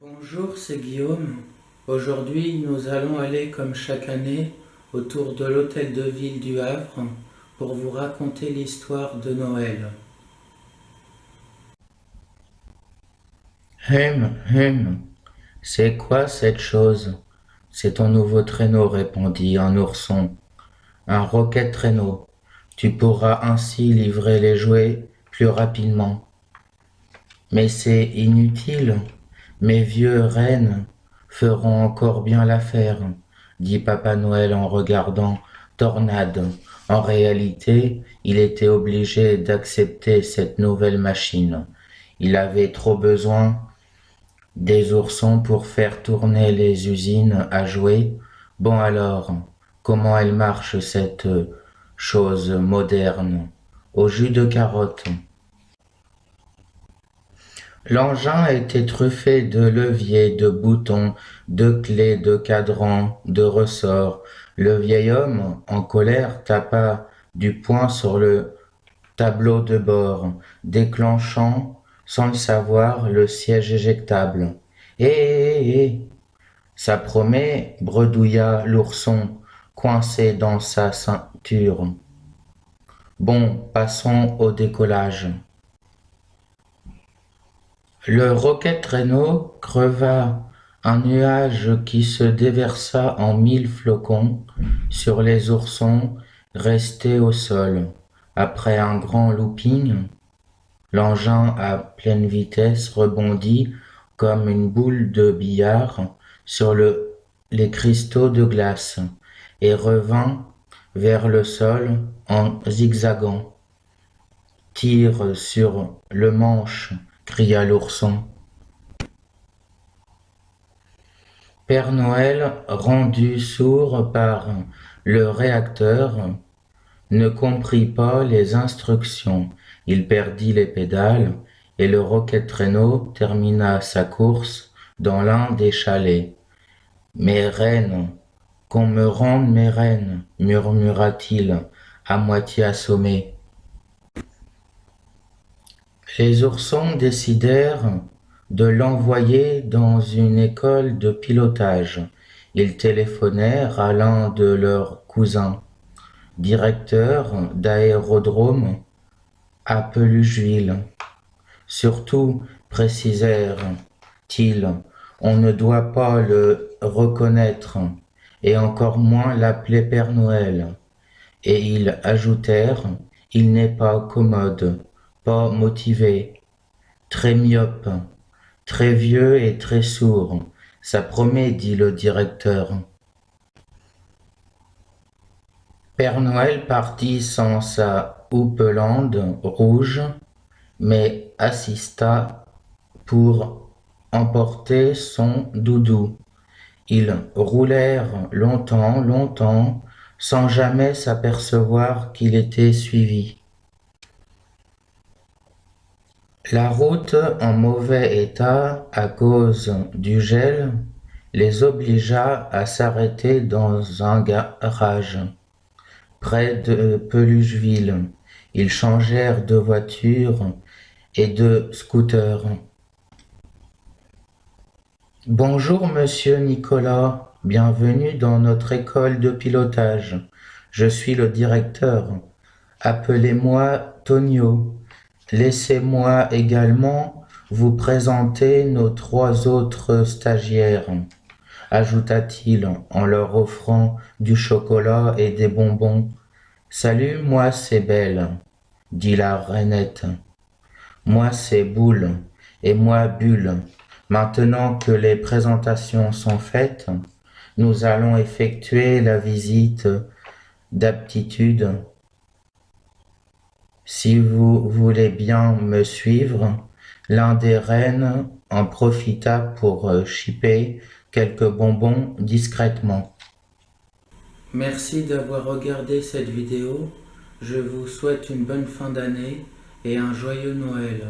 Bonjour, c'est Guillaume. Aujourd'hui, nous allons aller, comme chaque année, autour de l'hôtel de ville du Havre pour vous raconter l'histoire de Noël. C'est quoi cette chose? C'est ton nouveau traîneau, répondit un ourson. Un roquette-traîneau. Tu pourras ainsi livrer les jouets plus rapidement. Mais c'est inutile. Mes vieux rennes feront encore bien l'affaire, dit Papa Noël en regardant Tornade. En réalité, il était obligé d'accepter cette nouvelle machine. Il avait trop besoin des oursons pour faire tourner les usines à jouets. Bon alors, comment elle marche cette chose moderne? Au jus de carotte. L'engin était truffé de leviers, de boutons, de clés, de cadrans, de ressorts. Le vieil homme, en colère, tapa du poing sur le tableau de bord, déclenchant, sans le savoir, le siège éjectable. Hé, ça promet, bredouilla l'ourson, coincé dans sa ceinture. Bon, passons au décollage. Le roquette-traîneau creva un nuage qui se déversa en 1000 flocons sur les oursons restés au sol. Après un grand looping, l'engin à pleine vitesse rebondit comme une boule de billard sur les cristaux de glace et revint vers le sol en zigzagant. Tire sur le manche, cria l'ourson. Père Noël, rendu sourd par le réacteur, ne comprit pas les instructions. Il perdit les pédales et le roquette-traîneau termina sa course dans l'un des chalets. Mes rennes, qu'on me rende mes rennes, murmura-t-il, à moitié assommé. Les oursons décidèrent de l'envoyer dans une école de pilotage. Ils téléphonèrent à l'un de leurs cousins, directeur d'aérodrome à Pelugeville. Surtout, précisèrent-ils, on ne doit pas le reconnaître, et encore moins l'appeler Père Noël. Et ils ajoutèrent, il n'est pas commode, pas motivé, très myope, très vieux et très sourd. Ça promet, dit le directeur. Père Noël partit sans sa houppelande rouge, mais assista pour emporter son doudou. Ils roulèrent longtemps, sans jamais s'apercevoir qu'il était suivi. La route, en mauvais état à cause du gel, les obligea à s'arrêter dans un garage près de Pelugeville. Ils changèrent de voiture et de scooter. Bonjour, monsieur Nicolas, bienvenue dans notre école de pilotage. Je suis le directeur. Appelez-moi Tonio. Laissez-moi également vous présenter nos 3 autres stagiaires, ajouta-t-il en leur offrant du chocolat et des bonbons. Salut, moi c'est Belle, dit la rainette. Moi c'est Boule et moi Bulle. Maintenant que les présentations sont faites, nous allons effectuer la visite d'aptitude. Si vous voulez bien me suivre, l'un des rennes en profita pour chipper quelques bonbons discrètement. Merci d'avoir regardé cette vidéo. Je vous souhaite une bonne fin d'année et un joyeux Noël.